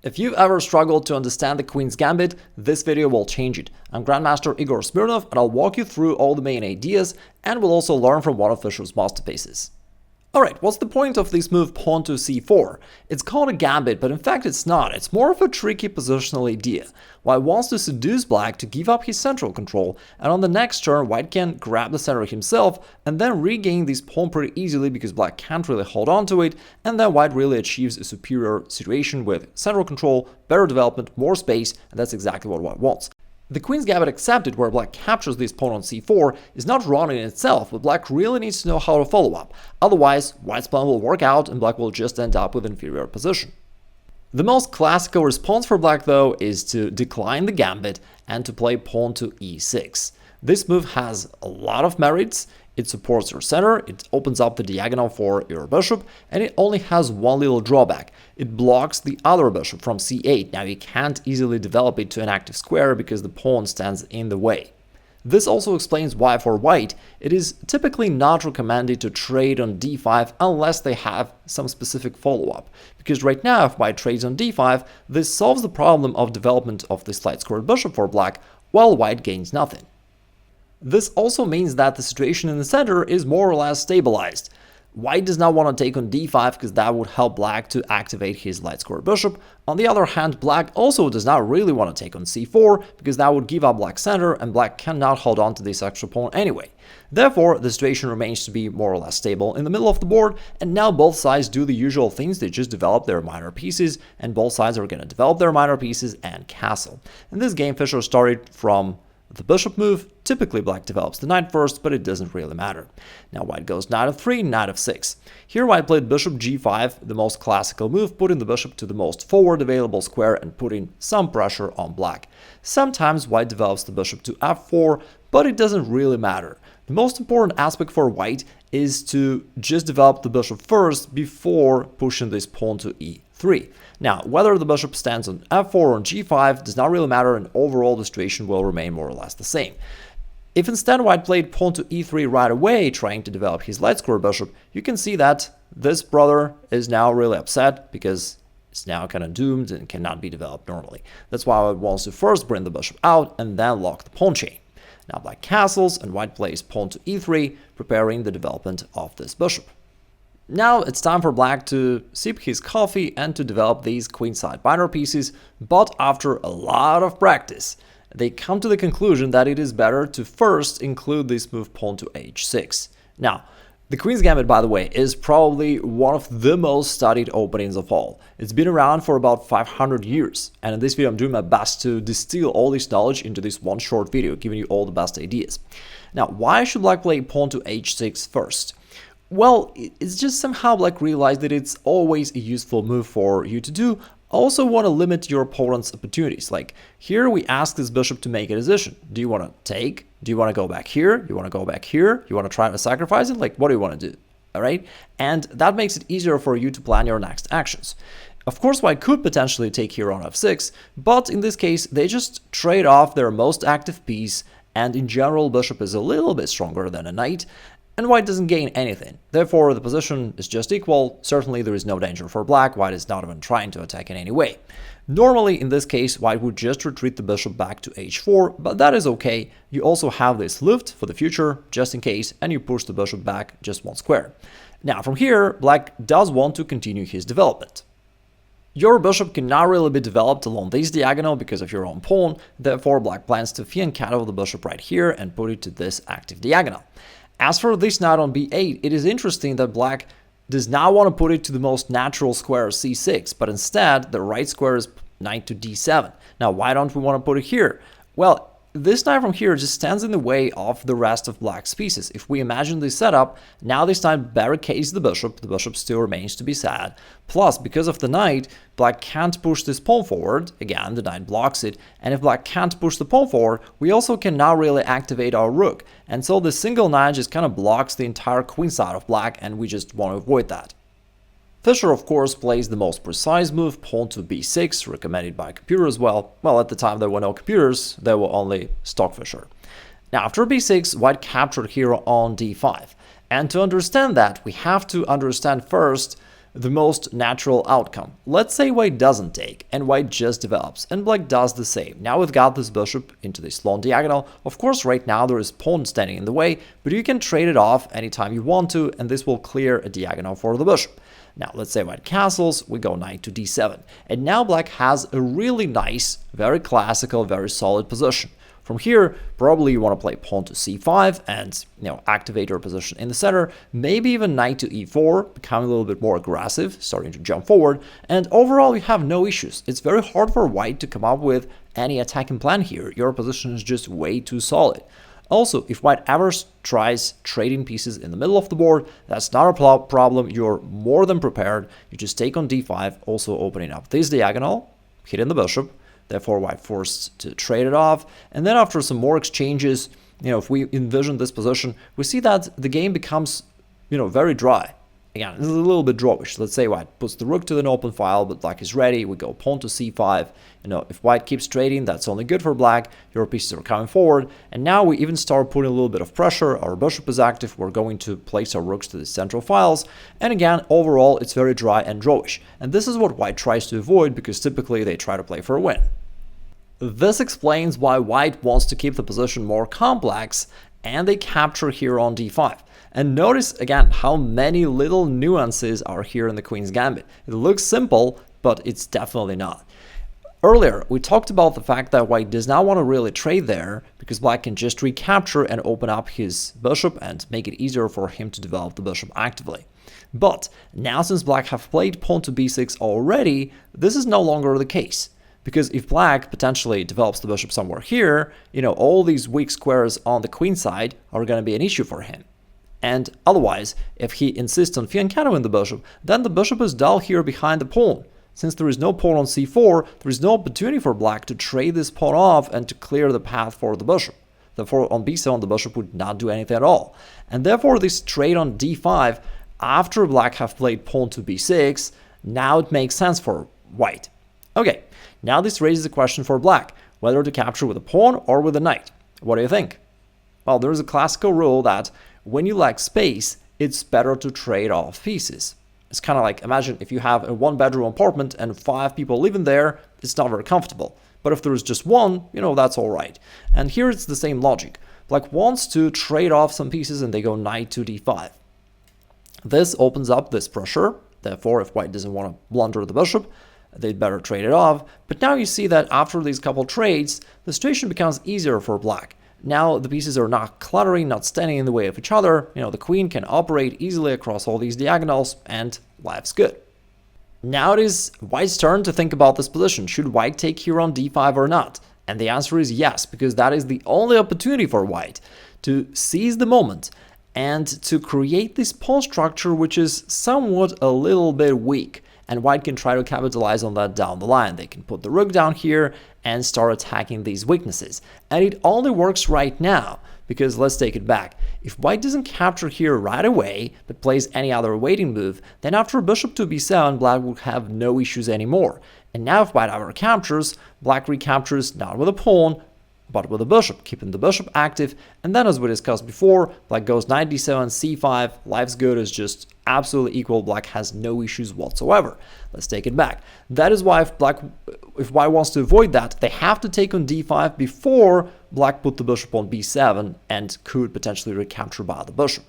If you've ever struggled to understand the Queen's Gambit, this video will change it. I'm Grandmaster Igor Smirnov and I'll walk you through all the main ideas and we'll also learn from one of Fischer's masterpieces. Alright, what's the point of this move pawn to c4? It's called a gambit, but in fact it's not. It's more of a tricky positional idea. White wants to seduce black to give up his central control, and on the next turn white can grab the center himself and then regain this pawn pretty easily because black can't really hold on to it, and then white really achieves a superior situation with central control, better development, more space, and that's exactly what white wants. The Queen's Gambit accepted, where black captures this pawn on c4, is not wrong in itself, but black really needs to know how to follow up. Otherwise, white's plan will work out and black will just end up with inferior position. The most classical response for black, though, is to decline the gambit and to play pawn to e6. This move has a lot of merits. It supports your center, it opens up the diagonal for your bishop, and it only has one little drawback. It blocks the other bishop from c8. Now you can't easily develop it to an active square because the pawn stands in the way. This also explains why for white it is typically not recommended to trade on d5 unless they have some specific follow-up. Because right now if white trades on d5, this solves the problem of development of the slight squared bishop for black, while white gains nothing. This also means that the situation in the center is more or less stabilized. White does not want to take on d5 because that would help black to activate his light square bishop. On the other hand, black also does not really want to take on c4 because that would give up black's center and black cannot hold on to this extra pawn anyway. Therefore, the situation remains to be more or less stable in the middle of the board, and now both sides do the usual things. They just develop their minor pieces, and both sides are going to develop their minor pieces and castle. In this game, Fischer started from the bishop move. Typically black develops the knight first, but it doesn't really matter. Now white goes knight f3, knight f6. Here white played bishop g5, the most classical move, putting the bishop to the most forward available square and putting some pressure on black. Sometimes white develops the bishop to f4, but it doesn't really matter. The most important aspect for white is to just develop the bishop first before pushing this pawn to e3. Now, whether the bishop stands on f4 or on g5 does not really matter, and overall the situation will remain more or less the same. If instead white played pawn to e3 right away, trying to develop his light square bishop, you can see that this brother is now really upset because it's now kind of doomed and cannot be developed normally. That's why white wants to first bring the bishop out and then lock the pawn chain. Now black castles and white plays pawn to e3, preparing the development of this bishop. Now it's time for black to sip his coffee and to develop these queenside minor pieces, but after a lot of practice, they come to the conclusion that it is better to first include this move pawn to h6. Now, the Queen's Gambit, by the way, is probably one of the most studied openings of all. It's been around for about 500 years, and in this video I'm doing my best to distill all this knowledge into this one short video, giving you all the best ideas. Now, why should black play pawn to h6 first? Well, it's just somehow black realized that it's always a useful move for you to do. Also want to limit your opponent's opportunities. Like here we ask this bishop to make a decision. Do you want to take? Do you want to go back here? You want to go back here? You want to try to sacrifice it? Like what do you want to do? All right? And that makes it easier for you to plan your next actions. Of course, white could potentially take here on f6, but in this case, they just trade off their most active piece, and in general, bishop is a little bit stronger than a knight, and white doesn't gain anything. Therefore, the position is just equal. Certainly, there is no danger for black. White is not even trying to attack in any way. Normally, in this case, white would just retreat the bishop back to h4, but that is okay. You also have this lift for the future, just in case, and you push the bishop back just one square. Now, from here, black does want to continue his development. Your bishop cannot really be developed along this diagonal because of your own pawn. Therefore, black plans to fianchetto the bishop right here and put it to this active diagonal. As for this knight on b8, it is interesting that black does not want to put it to the most natural square c6, but instead the right square is knight to d7. Now, why don't we want to put it here? Well, this knight from here just stands in the way of the rest of black's pieces. If we imagine this setup, now this knight barricades the bishop still remains to be sad. Plus, because of the knight, black can't push this pawn forward. Again, the knight blocks it, and if black can't push the pawn forward, we also cannot really activate our rook. And so the single knight just kind of blocks the entire queen side of black, and we just want to avoid that. Fischer, of course, plays the most precise move, pawn to b6, recommended by computer as well. Well, at the time there were no computers, there were only stock Fischer. Now, after b6, white captured here on d5. And to understand that, we have to understand first the most natural outcome. Let's say white doesn't take and white just develops and black does the same. Now we've got this bishop into this long diagonal. Of course, right now there is pawn standing in the way, but you can trade it off anytime you want to, and this will clear a diagonal for the bishop. Now let's say white castles, we go knight to d7, and now black has a really nice, very classical, very solid position. From here, probably you want to play pawn to c5 and, activate your position in the center, maybe even knight to e4, becoming a little bit more aggressive, starting to jump forward, and overall you have no issues. It's very hard for white to come up with any attacking plan here. Your position is just way too solid. Also, if white ever tries trading pieces in the middle of the board, that's not a problem. You're more than prepared. You just take on d5, also opening up this diagonal, hitting the bishop. Therefore, white forced to trade it off. And then after some more exchanges, if we envision this position, we see that the game becomes, very dry. Again, this is a little bit drawish. Let's say white puts the rook to an open file, but black is ready. We go pawn to c5. If white keeps trading, that's only good for black. Your pieces are coming forward. And now we even start putting a little bit of pressure. Our bishop is active. We're going to place our rooks to the central files. And again, overall, it's very dry and drawish. And this is what white tries to avoid, because typically they try to play for a win. This explains why white wants to keep the position more complex, and they capture here on d5. And notice again how many little nuances are here in the Queen's Gambit. It looks simple, but it's definitely not. Earlier, we talked about the fact that white does not want to really trade there, because black can just recapture and open up his bishop and make it easier for him to develop the bishop actively. But now, since black have played pawn to b6 already, this is no longer the case. Because if black potentially develops the bishop somewhere here, all these weak squares on the queen side are going to be an issue for him. And otherwise, if he insists on fianchettoing the bishop, then the bishop is dull here behind the pawn. Since there is no pawn on c4, there is no opportunity for black to trade this pawn off and to clear the path for the bishop. Therefore, on b7, the bishop would not do anything at all. And therefore, this trade on d5, after black have played pawn to b6, now it makes sense for white. Okay. Now this raises a question for black, whether to capture with a pawn or with a knight. What do you think? Well, there is a classical rule that when you lack space, it's better to trade off pieces. It's kind of like, imagine if you have a one-bedroom apartment and 5 people living there, it's not very comfortable. But if there is just one, that's all right. And here it's the same logic. Black wants to trade off some pieces and they go knight to d5. This opens up this pressure. Therefore, if white doesn't want to blunder the bishop, they'd better trade it off. But now you see that after these couple trades, the situation becomes easier for black. Now the pieces are not cluttering, not standing in the way of each other. The queen can operate easily across all these diagonals, and life's good. Now it is white's turn to think about this position. Should white take here on d5 or not? And the answer is yes, because that is the only opportunity for white to seize the moment and to create this pawn structure which is somewhat a little bit weak. And white can try to capitalize on that down the line. They can put the rook down here and start attacking these weaknesses. And it only works right now, because let's take it back. If white doesn't capture here right away, but plays any other waiting move, then after bishop to b7, black will have no issues anymore. And now if white ever captures, black recaptures not with a pawn, but with a bishop, keeping the bishop active. And then, as we discussed before, black goes knight d7, c5, life's good is just absolutely equal. Black has no issues whatsoever. Let's take it back. That is why if white wants to avoid that, they have to take on d5 before black put the bishop on b7 and could potentially recapture by the bishop.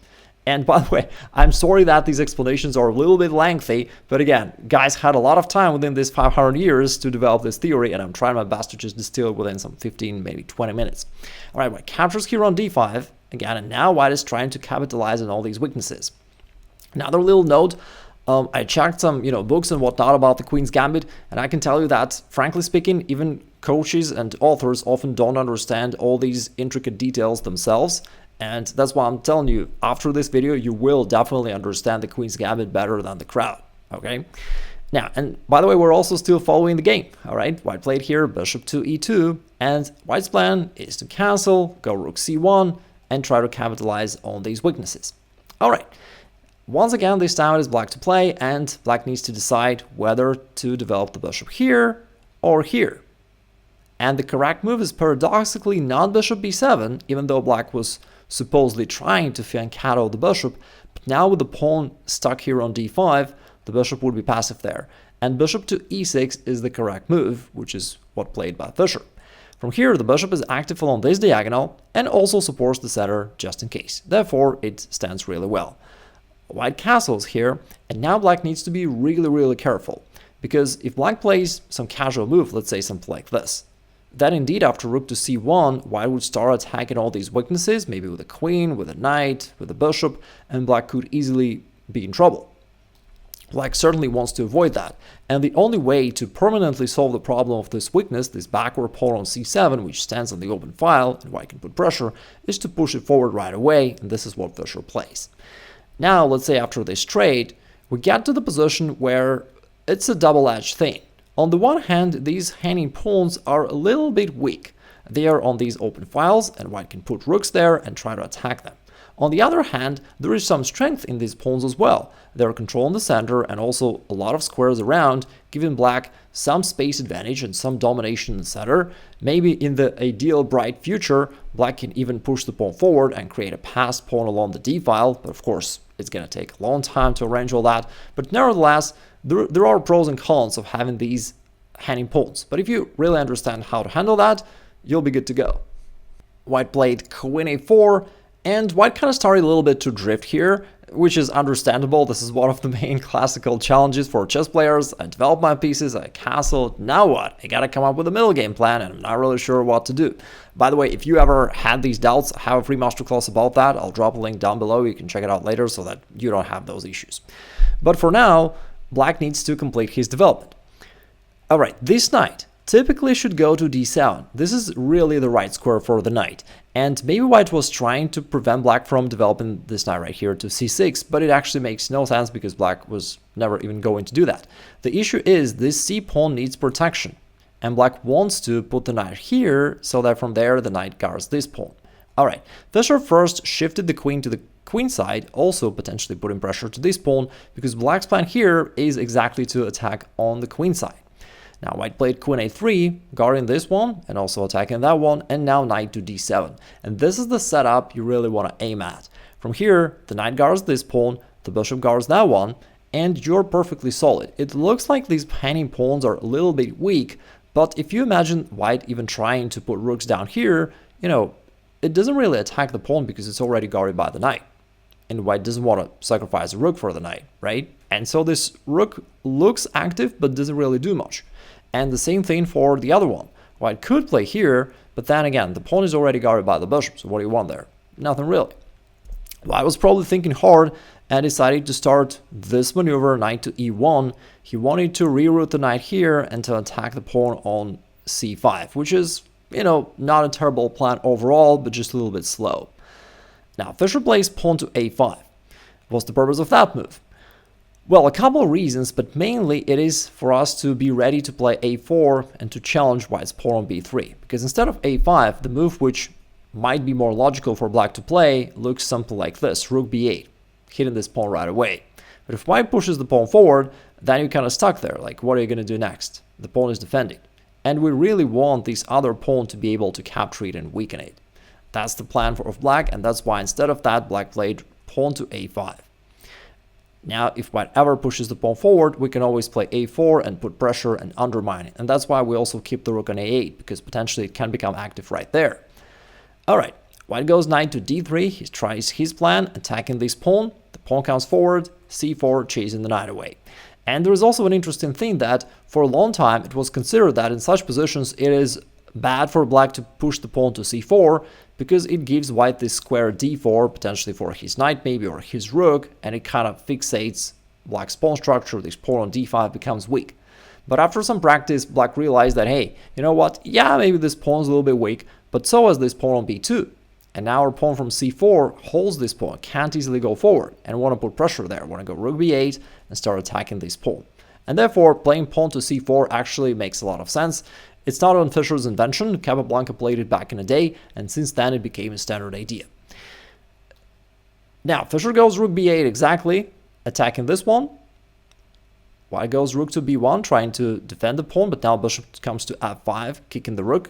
And by the way, I'm sorry that these explanations are a little bit lengthy, but again, guys had a lot of time within these 500 years to develop this theory, and I'm trying my best to just distill it within some 15, maybe 20 minutes. All right, white captures here on d5, again, and now white is trying to capitalize on all these weaknesses. Another little note, I checked some books and whatnot about the Queen's Gambit, and I can tell you that, frankly speaking, even coaches and authors often don't understand all these intricate details themselves. And that's why I'm telling you, after this video, you will definitely understand the Queen's Gambit better than the crowd, okay? Now, and by the way, we're also still following the game, all right? White played here, bishop to e2, and white's plan is to cancel, go rook c1, and try to capitalize on these weaknesses. All right, once again, this time it is black to play, and black needs to decide whether to develop the bishop here or here. And the correct move is paradoxically not bishop b7, even though black was supposedly trying to fianchetto the bishop. But now with the pawn stuck here on d5, the bishop would be passive there. And bishop to e6 is the correct move, which is what played by Fischer. From here, the bishop is active along this diagonal and also supports the center just in case. Therefore, it stands really well. White castles here, and now black needs to be really careful. Because if black plays some casual move, let's say something like this, then indeed after rook to c1, white would start attacking all these weaknesses, maybe with a queen, with a knight, with a bishop, and black could easily be in trouble. Black certainly wants to avoid that, and the only way to permanently solve the problem of this weakness, this backward pawn on c7, which stands on the open file, and white can put pressure, is to push it forward right away, and this is what Fischer plays. Now, let's say after this trade, we get to the position where it's a double-edged thing. On the one hand, these hanging pawns are a little bit weak. They are on these open files, and white can put rooks there and try to attack them. On the other hand, there is some strength in these pawns as well. They are controlling the center and also a lot of squares around, giving black some space advantage and some domination in the center. Maybe in the ideal bright future, black can even push the pawn forward and create a passed pawn along the d file, but of course it's going to take a long time to arrange all that. But nevertheless, there are pros and cons of having these hanging pawns. But if you really understand how to handle that, you'll be good to go. White played queen a4, and white kind of started a little bit to drift here, which is understandable. This is one of the main classical challenges for chess players. I develop my pieces, I castle, now what? I gotta come up with a middle game plan, and I'm not really sure what to do. By the way, if you ever had these doubts, I have a free masterclass about that. I'll drop a link down below. You can check it out later so that you don't have those issues. But for now, black needs to complete his development. All right, this knight typically should go to d7. This is really the right square for the knight. And maybe white was trying to prevent black from developing this knight right here to c6, but it actually makes no sense because black was never even going to do that. The issue is this c pawn needs protection, and black wants to put the knight here so that from there the knight guards this pawn. Alright, Fischer first shifted the queen to the queenside, also potentially putting pressure to this pawn, because black's plan here is exactly to attack on the queenside. Now white played queen a3, guarding this one and also attacking that one, and now knight to d7. And this is the setup you really want to aim at. From here, the knight guards this pawn, the bishop guards that one, and you're perfectly solid. It looks like these hanging pawns are a little bit weak, but if you imagine white even trying to put rooks down here, it doesn't really attack the pawn because it's already guarded by the knight. And white doesn't want to sacrifice a rook for the knight, right? And so this rook looks active but doesn't really do much. And the same thing for the other one. White could play here, but then again, the pawn is already guarded by the bishop, so what do you want there? Nothing really. White was probably thinking hard and decided to start this maneuver, knight to e1. He wanted to reroute the knight here and to attack the pawn on c5, which is, not a terrible plan overall, but just a little bit slow. Now, Fischer plays pawn to a5. What's the purpose of that move? Well, a couple of reasons, but mainly it is for us to be ready to play a4 and to challenge white's pawn on b3. Because instead of a5, the move which might be more logical for black to play looks something like this, rook b8, hitting this pawn right away. But if white pushes the pawn forward, then you're kind of stuck there, like what are you going to do next? The pawn is defending. And we really want this other pawn to be able to capture it and weaken it. That's the plan of black, and that's why instead of that, black played pawn to a5. Now, if white ever pushes the pawn forward, we can always play a4 and put pressure and undermine it. And that's why we also keep the rook on a8, because potentially it can become active right there. Alright, white goes knight to d3, he tries his plan, attacking this pawn. The pawn comes forward, c4, chasing the knight away. And there is also an interesting thing that for a long time it was considered that in such positions it is bad for black to push the pawn to c4 because it gives white this square d4, potentially for his knight maybe or his rook, and it kind of fixates black's pawn structure. This pawn on d5 becomes weak. But after some practice, black realized that, hey, you know what, yeah, maybe this pawn's a little bit weak, but so is this pawn on b2. And now our pawn from c4 holds this pawn, can't easily go forward, and want to put pressure there, want to go rook b8 and start attacking this pawn. And therefore, playing pawn to c4 actually makes a lot of sense. It's not on Fischer's invention, Capablanca played it back in the day, and since then it became a standard idea. Now, Fischer goes rook b8 exactly, attacking this one. White goes rook to b1, trying to defend the pawn, but now bishop comes to f5, kicking the rook.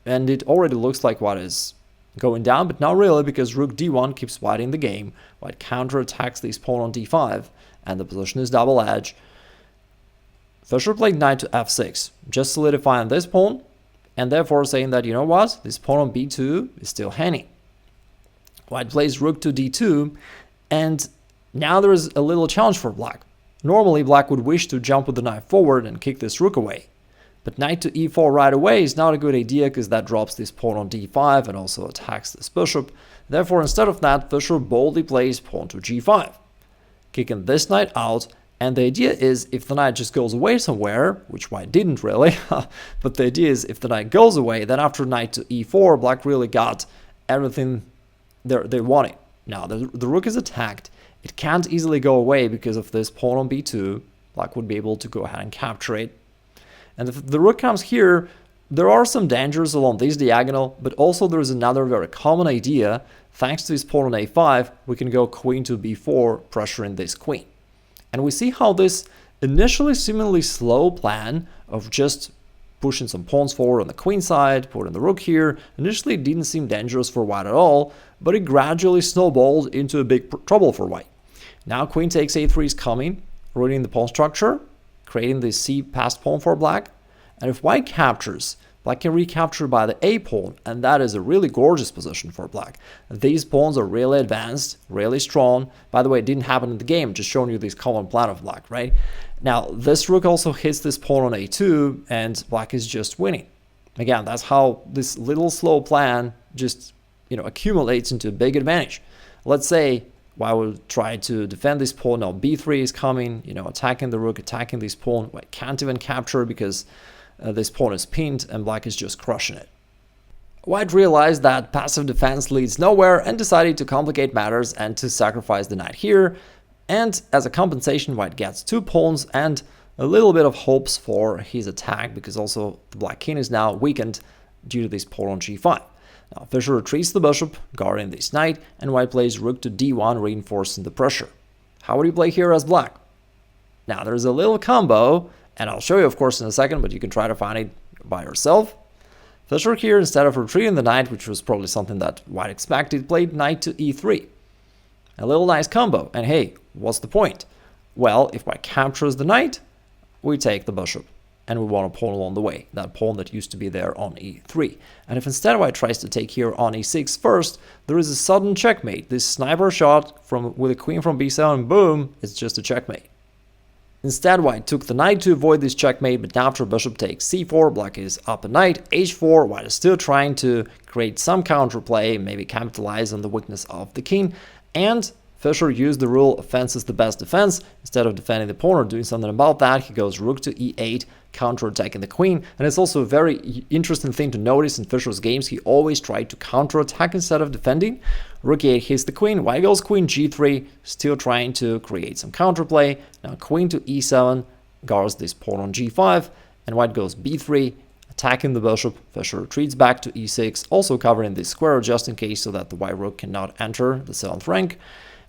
And it already looks like white is, going down, but not really, because rook d1 keeps white in the game. White counterattacks this pawn on d5, and the position is double edge. Fischer played knight to f6, just solidifying this pawn, and therefore saying that, you know what, this pawn on b2 is still hanging. White plays rook to d2, and now there is a little challenge for black. Normally, black would wish to jump with the knight forward and kick this rook away. But knight to e4 right away is not a good idea, because that drops this pawn on d5 and also attacks this bishop. Therefore, instead of that, Fischer boldly plays pawn to g5, kicking this knight out. And the idea is, if the knight just goes away somewhere, which white didn't really, but the idea is if the knight goes away, then after knight to e4, black really got everything they wanted. Now, the rook is attacked. It can't easily go away because of this pawn on b2. Black would be able to go ahead and capture it. And if the rook comes here, there are some dangers along this diagonal, but also there is another very common idea. Thanks to this pawn on a5, we can go queen to b4, pressuring this queen. And we see how this initially seemingly slow plan of just pushing some pawns forward on the queen side, putting the rook here, initially didn't seem dangerous for white at all, but it gradually snowballed into a big trouble for white. Now queen takes a3 is coming, ruining the pawn structure, creating the c passed pawn for black. And if white captures, black can recapture by the a pawn, and that is a really gorgeous position for black. These pawns are really advanced, really strong. By the way, it didn't happen in the game, just showing you this common plan of black, right? Now, this rook also hits this pawn on a2, and black is just winning. Again, that's how this little slow plan just, accumulates into a big advantage. Let's say white will try to defend this pawn. Now b3 is coming, attacking the rook, attacking this pawn. White can't even capture because this pawn is pinned, and black is just crushing it. White realized that passive defense leads nowhere and decided to complicate matters and to sacrifice the knight here. And as a compensation, white gets 2 pawns and a little bit of hopes for his attack, because also the black king is now weakened due to this pawn on g5. Now Fischer retreats the bishop, guarding this knight, and white plays rook to d1, reinforcing the pressure. How would you play here as black? Now there's a little combo, and I'll show you of course in a second, but you can try to find it by yourself. Fischer here, instead of retreating the knight, which was probably something that white expected, played knight to e3. A little nice combo, and hey, what's the point? Well, if white captures the knight, we take the bishop, and we want a pawn along the way, that pawn that used to be there on e3. And if instead white tries to take here on e6 first, there is a sudden checkmate. This sniper shot with a queen from b7, boom, it's just a checkmate. Instead, white took the knight to avoid this checkmate, but now after bishop takes c4, black is up a knight, h4, white is still trying to create some counterplay, maybe capitalize on the weakness of the king, and Fischer used the rule offense is the best defense. Instead of defending the pawn or doing something about that, he goes rook to e8, counterattacking the queen. And it's also a very interesting thing to notice in Fischer's games. He always tried to counterattack instead of defending. Rook e8 hits the queen. White goes queen g3, still trying to create some counterplay. Now queen to e7 guards this pawn on g5, and white goes b3, attacking the bishop. Fischer retreats back to e6, also covering this square just in case so that the white rook cannot enter the 7th rank.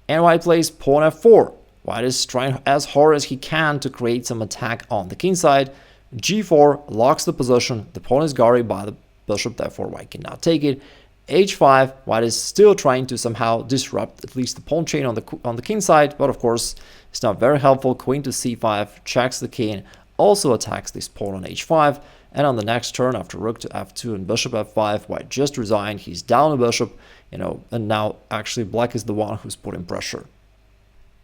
And white plays pawn f4. White is trying as hard as he can to create some attack on the king side. g4 locks the position. The pawn is guarded by the bishop, therefore white cannot take it. h5, white is still trying to somehow disrupt at least the pawn chain on the king side, but of course it's not very helpful. Queen to c5 checks the king, also attacks this pawn on h5. And on the next turn, after rook to f2 and bishop f5, white just resigned. He's down a bishop, and now actually black is the one who's putting pressure.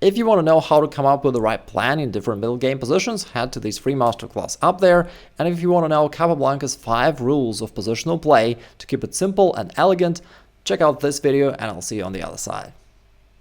If you want to know how to come up with the right plan in different middle game positions, head to this free masterclass up there. And if you want to know Capablanca's 5 rules of positional play to keep it simple and elegant, check out this video, and I'll see you on the other side.